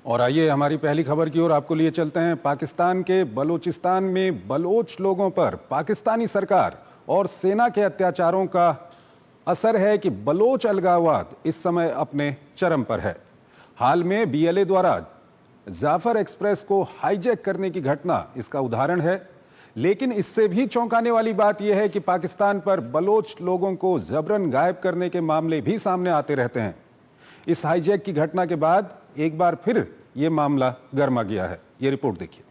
और आइए हमारी पहली खबर की ओर आपको लिए चलते हैं। पाकिस्तान के बलूचिस्तान में बलोच लोगों पर पाकिस्तानी सरकार और सेना के अत्याचारों का असर है कि बलोच अलगाववाद इस समय अपने चरम पर है। हाल में बीएलए द्वारा जाफर एक्सप्रेस को हाईजैक करने की घटना इसका उदाहरण है। लेकिन इससे भी चौंकाने वाली बात यह है कि पाकिस्तान पर बलोच लोगों को जबरन गायब करने के मामले भी सामने आते रहते हैं। इस हाईजैक की घटना के बाद एक बार फिर यह मामला गर्मा गया है। यह रिपोर्ट देखिए।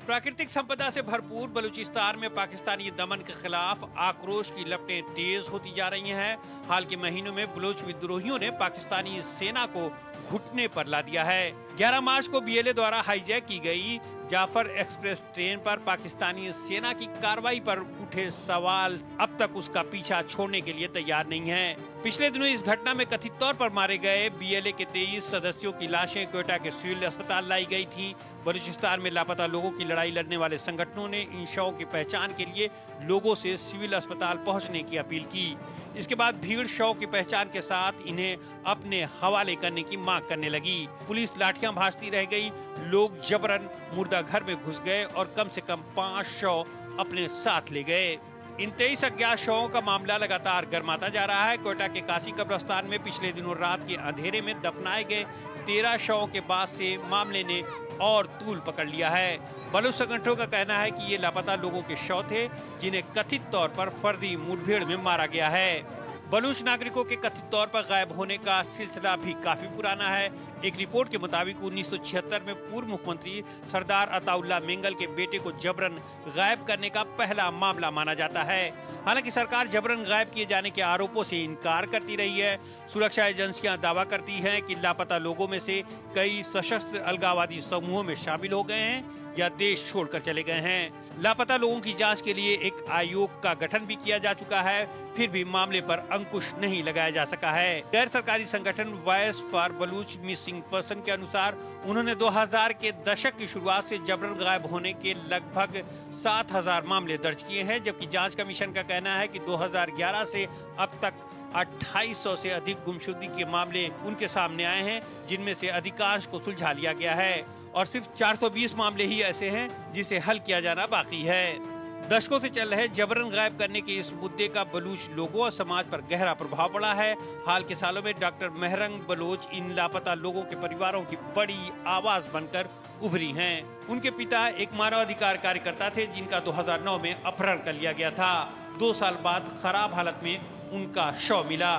प्राकृतिक संपदा से भरपूर बलूचिस्तान में पाकिस्तानी दमन के खिलाफ आक्रोश की लपटें तेज होती जा रही हैं। हाल के महीनों में बलूच विद्रोहियों ने पाकिस्तानी सेना को घुटने पर ला दिया है। 11 मार्च को बीएलए द्वारा हाईजैक की गई जाफर एक्सप्रेस ट्रेन पर पाकिस्तानी सेना की कार्रवाई पर उठे सवाल अब तक उसका पीछा छोड़ने के लिए तैयार नहीं है। पिछले दिनों इस घटना में कथित तौर पर मारे गए बीएलए के 23 सदस्यों की लाशें क्वेटा के सिविल अस्पताल लाई गई थी। बलूचिस्तान में लापता लोगों की लड़ाई लड़ने वाले संगठनों ने इन शवों की पहचान के लिए लोगों से सिविल अस्पताल पहुंचने की अपील की। इसके बाद भीड़ शव की पहचान के साथ इन्हें अपने हवाले करने की मांग करने लगी। पुलिस लाठियां भांजती रह गई। लोग जबरन मुर्दा घर में घुस गए और कम से कम 5 शव अपने साथ ले गए। इन 23 अज्ञात शवों का मामला लगातार गर्माता जा रहा है। कोयटा के काशी कब्रिस्तान में पिछले दिनों रात के अंधेरे में दफनाए गए 13 शवों के बाद से मामले ने और तूल पकड़ लिया है। बलूच संगठनों का कहना है कि ये लापता लोगों के शव थे जिन्हें कथित तौर पर फर्जी मुठभेड़ में मारा गया है। बलूच नागरिकों के कथित तौर पर गायब होने का सिलसिला भी काफी पुराना है। एक रिपोर्ट के मुताबिक 1976 में पूर्व मुख्यमंत्री सरदार अताउल्ला मेंगल के बेटे को जबरन गायब करने का पहला मामला माना जाता है। हालांकि सरकार जबरन गायब किए जाने के आरोपों से इनकार करती रही है। सुरक्षा एजेंसियां दावा करती हैं कि लापता लोगों में से कई सशस्त्र अलगाववादी समूहों में शामिल हो गए हैं या देश छोड़कर चले गए हैं। लापता लोगों की जांच के लिए एक आयोग का गठन भी किया जा चुका है, फिर भी मामले पर अंकुश नहीं लगाया जा सका है। गैर सरकारी संगठन voice for Baloch missing person के अनुसार उन्होंने 2000 के दशक की शुरुआत से जबरन गायब होने के लगभग 7000 मामले दर्ज किए हैं, जबकि जांच कमीशन का कहना है कि 2011 से अब तक 2800 से अधिक गुमशुदगी के मामले उनके सामने आए हैं, जिनमें से अधिकांश को सुलझा लिया गया है और सिर्फ 420 मामले ही ऐसे हैं जिसे हल किया जाना बाकी है। दशकों से चल रहे जबरन गायब करने के इस मुद्दे का बलूच लोगों और समाज पर गहरा प्रभाव पड़ा है। हाल के सालों में डॉक्टर महरंग बलोच इन लापता लोगों के परिवारों की बड़ी आवाज बनकर उभरी हैं। उनके पिता एक मानवाधिकार कार्यकर्ता थे जिनका 2009 में अपहरण कर लिया गया था। 2 साल बाद खराब हालत में उनका शव मिला।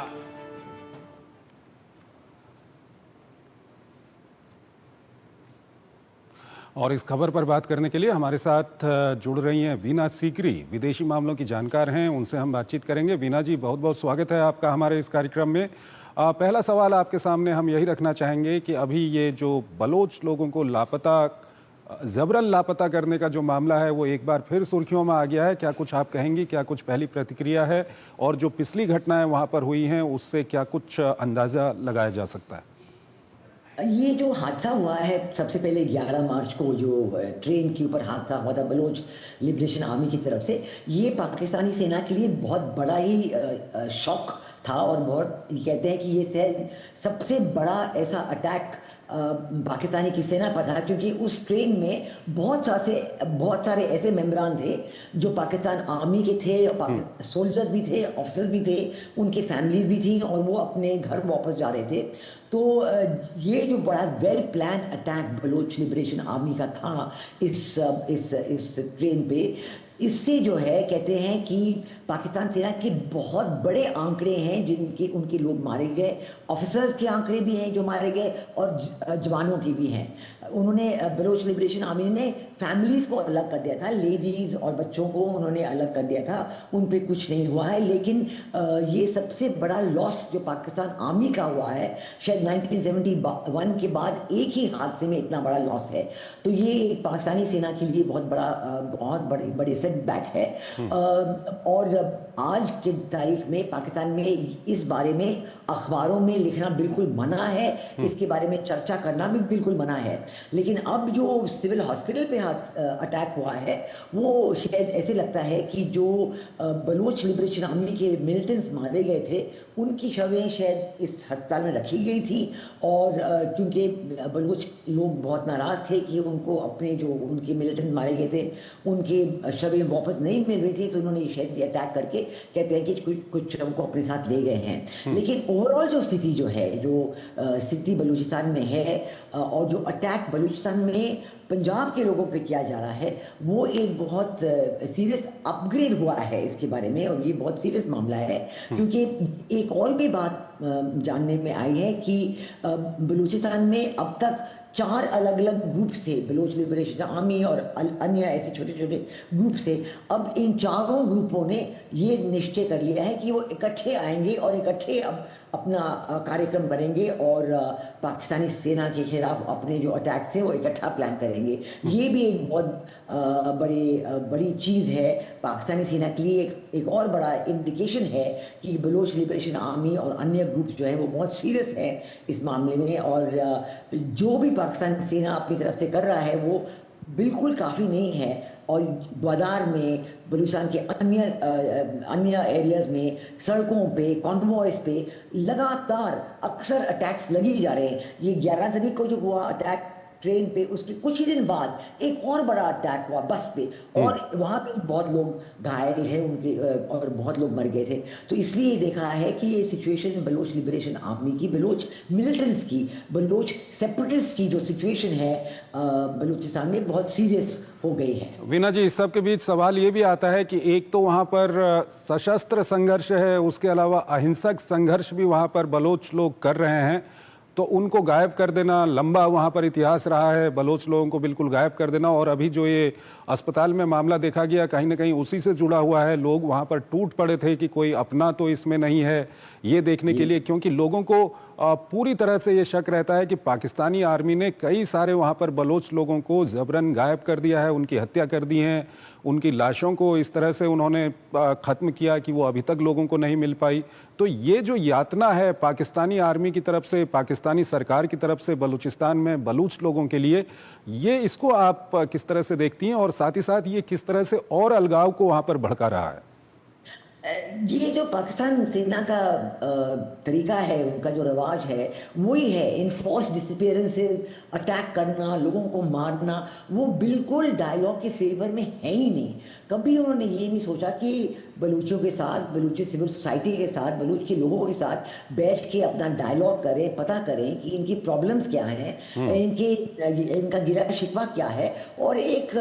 और इस खबर पर बात करने के लिए हमारे साथ जुड़ रही हैं वीना सीकरी, विदेशी मामलों की जानकार हैं। उनसे हम बातचीत करेंगे। वीना जी, बहुत बहुत स्वागत है आपका हमारे इस कार्यक्रम में। पहला सवाल आपके सामने हम यही रखना चाहेंगे कि अभी ये जो बलोच लोगों को जबरन लापता करने का जो मामला है वो एक बार फिर सुर्खियों में आ गया है। क्या कुछ आप कहेंगी, क्या कुछ पहली प्रतिक्रिया है, और जो पिछली घटनाएं वहाँ पर हुई हैं उससे क्या कुछ अंदाज़ा लगाया जा सकता है? ये जो हादसा हुआ है, सबसे पहले 11 मार्च को जो ट्रेन के ऊपर हादसा हुआ था बलोच लिबरेशन आर्मी की तरफ से, ये पाकिस्तानी सेना के लिए बहुत बड़ा ही शॉक था। और बहुत कहते हैं कि ये सबसे बड़ा ऐसा अटैक पाकिस्तानी की सेना पर था, क्योंकि उस ट्रेन में बहुत सारे ऐसे मेंबरान थे जो पाकिस्तान आर्मी के थे, सोल्जर्स भी थे, ऑफिसर्स भी थे, उनके फैमिलीज भी थी, और वो अपने घर वापस जा रहे थे। तो ये जो बड़ा well plan attack Baloch liberation army का था इस ट्रेन पे, इससे जो है कहते हैं कि पाकिस्तान सेना के बहुत बड़े आंकड़े हैं जिनके उनके लोग मारे गए, ऑफिसर्स के आंकड़े भी हैं जो मारे गए, और जवानों के भी हैं। उन्होंने बलोच लिबरेशन आर्मी ने फैमिलीज को अलग कर दिया था, लेडीज और बच्चों को उन्होंने अलग कर दिया था, उन पे कुछ नहीं हुआ है। लेकिन ये सबसे बड़ा लॉस जो पाकिस्तान आर्मी का हुआ है, शायद 1971 के बाद एक ही हादसे में इतना बड़ा लॉस है। तो ये पाकिस्तानी सेना के लिए बहुत बड़े सेटबैक है। और आज के तारीख में पाकिस्तान में इस बारे में अखबारों में लिखना बिल्कुल मना है, इसके बारे में चर्चा करना भी बिल्कुल मना है। लेकिन अब जो सिविल हॉस्पिटल पे अटैक हुआ है वो शायद ऐसे लगता है कि जो बलूच लिबरेशन आर्मी के मिलिटेंट्स मारे गए थे उनकी शवें शायद इस अस्पताल में रखी गई थी। और क्योंकि बलूच लोग बहुत नाराज़ थे कि उनको अपने जो उनके मिलिटेंट मारे गए थे उनके शवें वापस नहीं मिल रही थी, तो उन्होंने शायद अटैक करके कहते हैं कि कुछ शवों को अपने साथ ले गए हैं। लेकिन ओवरऑल जो स्थिति जो है, जो स्थिति बलूचिस्तान में है और जो अटैक बलूचिस्तान में पंजाब के लोगों पे किया जा रहा है वो एक बहुत सीरियस अपग्रेड हुआ है इसके बारे में, और ये बहुत सीरियस मामला है। क्योंकि एक और भी बात जानने में आई है कि बलूचिस्तान में अब तक 4 अलग अलग ग्रुप थे, बलूच लिबरेशन आर्मी और अन्य ऐसे छोटे छोटे ग्रुप से। अब इन चारों ग्रुपों ने ये निश्चय कर लिया है कि वो इकट्ठे आएंगे और इकट्ठे अब अपना कार्यक्रम करेंगे और पाकिस्तानी सेना के खिलाफ अपने जो अटैक थे वो इकट्ठा प्लान करेंगे। ये भी एक बहुत बड़ी चीज़ है पाकिस्तानी सेना के लिए, एक और बड़ा इंडिकेशन है कि बलूच लिबरेशन आर्मी और अन्य ग्रुप्स जो है वो बहुत सीरियस है इस मामले में। और जो भी पाकिस्तान सेना अपनी तरफ से कर रहा है वो बिल्कुल काफ़ी नहीं है। और बाजार में बलूचिस्तान के अन्य एरियाज़ में सड़कों पे कॉन्वॉयज़ पे लगातार अक्सर अटैक्स लगे ही जा रहे हैं। ये 11 तारीख को जो हुआ अटैक ट्रेन पे, उसके कुछ ही दिन बाद एक और बड़ा अटैक हुआ बस पे, और वहाँ पे बहुत लोग घायल हैं उनके और बहुत लोग मर गए थे। तो इसलिए देखा है कि ये सिचुएशन बलूच लिबरेशन आर्मी की, बलूच मिलिटेंट्स की, बलूच सेपरेटिस्ट की जो सिचुएशन है बलूचिस्तान में बहुत सीरियस हो गई है। वीना जी, इस सब के बीच सवाल ये भी आता है कि एक तो वहाँ पर सशस्त्र संघर्ष है, उसके अलावा अहिंसक संघर्ष भी वहाँ पर बलोच लोग कर रहे हैं, तो उनको गायब कर देना, लंबा वहाँ पर इतिहास रहा है बलोच लोगों को बिल्कुल गायब कर देना। और अभी जो ये अस्पताल में मामला देखा गया कहीं ना कहीं उसी से जुड़ा हुआ है। लोग वहाँ पर टूट पड़े थे कि कोई अपना तो इसमें नहीं है, ये देखने के लिए, क्योंकि लोगों को पूरी तरह से ये शक रहता है कि पाकिस्तानी आर्मी ने कई सारे वहाँ पर बलोच लोगों को जबरन गायब कर दिया है, उनकी हत्या कर दी है, उनकी लाशों को इस तरह से उन्होंने ख़त्म किया कि वो अभी तक लोगों को नहीं मिल पाई। तो ये जो यातना है पाकिस्तानी आर्मी की तरफ से, पाकिस्तानी सरकार की तरफ से बलूचिस्तान में बलूच लोगों के लिए, ये इसको आप किस तरह से देखती हैं, और साथ ही साथ ये किस तरह से और अलगाव को वहाँ पर भड़का रहा है? ये जो पाकिस्तान सेना का तरीका है, उनका जो रवाज है वही है, इनफोर्स डिसअपीयरेंसेस, अटैक करना, लोगों को मारना, वो बिल्कुल डायलॉग के फेवर में है ही नहीं। कभी उन्होंने ये नहीं सोचा कि बलूचों के साथ, बलूची सिविल सोसाइटी के साथ, बलूच के लोगों के साथ बैठ के अपना डायलॉग करें, पता करें कि इनकी प्रॉब्लम्स क्या हैं, इनका गिला शिकवा क्या है, और एक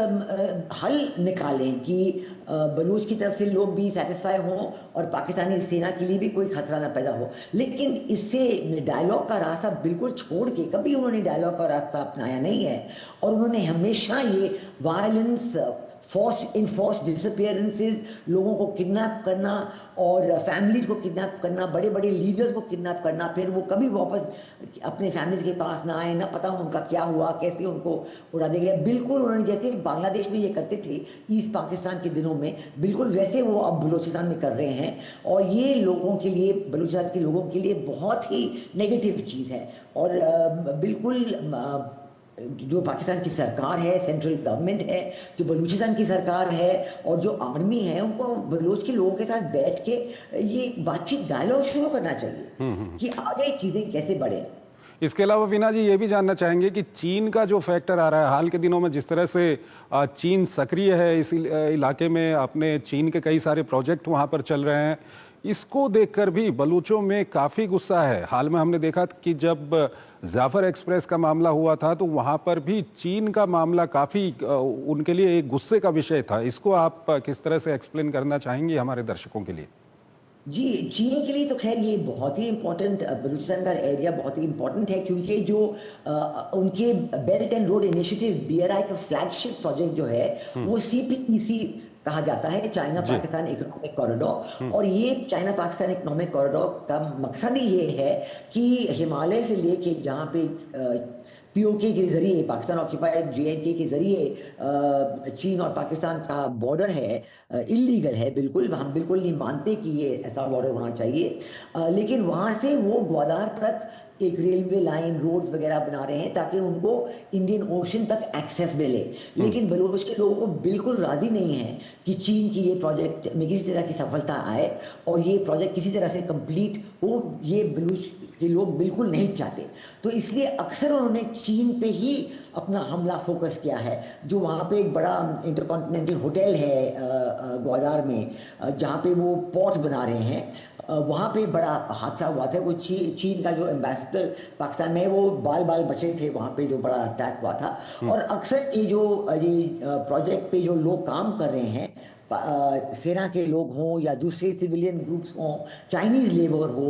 हल निकालें कि बलूच की तरफ से लोग भी सेटिस्फाई हों और पाकिस्तानी सेना के लिए भी कोई खतरा ना पैदा हो। लेकिन इससे डायलॉग का रास्ता बिल्कुल छोड़ के कभी उन्होंने डायलॉग का रास्ता अपनाया नहीं है, और उन्होंने हमेशा ये वायलेंस, इनफोर्स डिसअपीयरेंसेस, लोगों को किडनैप करना और फैमिलीज को किडनैप करना, बड़े बड़े लीडर्स को किडनैप करना, फिर वो कभी वापस अपने फैमिली के पास ना आए, ना पता उनका क्या हुआ, कैसे उनको उड़ा दिया गया। बिल्कुल उन्होंने जैसे बांग्लादेश में ये करते थे ईस्ट पाकिस्तान के दिनों में, बिल्कुल वैसे वो अब बलूचिस्तान में कर रहे हैं। और ये लोगों के लिए, बलूचिस्तान के लोगों के लिए बहुत ही नेगेटिव चीज़ है। और बिल्कुल जो पाकिस्तान की सरकार है, सेंट्रल गवर्नमेंट है, जो बलूचिस्तान की सरकार है और जो आर्मी है, उनको बलूच के लोगों के साथ बैठ के ये बातचीत, डायलॉग शुरू करना चाहिए कि आगे चीज़ें कैसे बढ़े। इसके अलावा वीना जी ये भी जानना चाहेंगे कि चीन का जो फैक्टर आ रहा है हाल के दिनों में, जिस तरह से चीन सक्रिय है इस इलाके में, अपने चीन के कई सारे प्रोजेक्ट वहाँ पर चल रहे हैं, इसको देखकर भी बलूचों में काफ़ी गुस्सा है। हाल में हमने देखा कि जब जाफर एक्सप्रेस का मामला हुआ था तो वहाँ पर भी चीन का मामला काफ़ी उनके लिए एक गुस्से का विषय था। इसको आप किस तरह से एक्सप्लेन करना चाहेंगे हमारे दर्शकों के लिए? जी, चीन के लिए तो खैर ये बहुत ही इम्पोर्टेंट, बलूचिस्तान का एरिया बहुत ही इम्पोर्टेंट है, क्योंकि जो उनके belt and road initiative BRI का फ्लैगशिप प्रोजेक्ट जो है वो CPEC कहा जाता है, चाइना पाकिस्तान इकोनॉमिक कॉरिडोर। और ये चाइना पाकिस्तान इकोनॉमिक कॉरिडोर का मकसद ही ये है कि हिमालय से लेके जहाँ पे पीओके के जरिए, पाकिस्तान ऑक्यूपाइड JNK के जरिए चीन और पाकिस्तान का बॉर्डर है, इलीगल है बिल्कुल। हम बिल्कुल नहीं मानते कि ये ऐसा बॉर्डर होना चाहिए, लेकिन वहाँ से वो ग्वादार तक एक रेलवे लाइन, रोड्स वगैरह बना रहे हैं ताकि उनको इंडियन ओशन तक एक्सेस मिले। लेकिन बलूच के लोगों को बिल्कुल राजी नहीं है कि चीन की ये प्रोजेक्ट में किसी तरह की सफलता आए और ये प्रोजेक्ट किसी तरह से कंप्लीट हो, ये बलूच के लोग बिल्कुल नहीं चाहते। तो इसलिए अक्सर उन्होंने चीन पे ही अपना हमला फोकस किया है। जो वहाँ पे एक बड़ा इंटरकॉन्टिनेंटल होटल है ग्वादार में, जहाँ पे वो पोर्ट बना रहे हैं, वहाँ पे बड़ा हादसा हुआ था। वो चीन का जो एम्बेसडर पाकिस्तान में है, वो बाल बचे थे वहाँ पे, जो बड़ा अटैक हुआ था। और अक्सर ये जो प्रोजेक्ट पे जो लोग काम कर रहे हैं, सेना के लोग हों या दूसरे सिविलियन ग्रुप्स हों, चाइनीज लेबर हो,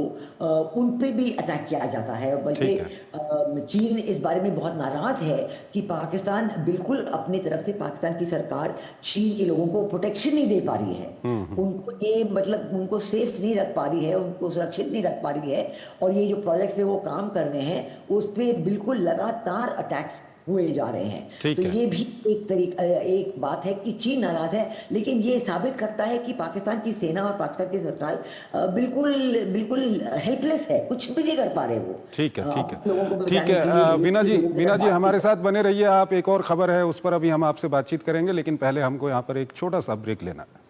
उन पे भी अटैक किया जाता है। बल्कि चीन इस बारे में बहुत नाराज है कि पाकिस्तान बिल्कुल अपनी तरफ से, पाकिस्तान की सरकार चीन के लोगों को प्रोटेक्शन नहीं दे पा रही है। उनको ये मतलब उनको सेफ नहीं रख पा रही है, उनको सुरक्षित नहीं रख पा रही है। और ये जो प्रोजेक्ट्स पे वो काम कर रहे हैं, उस पर बिल्कुल लगातार अटैक्स हुए जा रहे हैं। तो ये भी एक बात है कि चीन नाराज है, लेकिन ये साबित करता है कि पाकिस्तान की सेना और पाकिस्तान की सरकार बिल्कुल हेल्पलेस है, कुछ भी नहीं कर पा रहे वो। ठीक है वीना जी हमारे साथ बने रहिए आप। एक और खबर है, उस पर अभी हम आपसे बातचीत करेंगे, लेकिन पहले हमको यहाँ पर एक छोटा सा ब्रेक लेना है।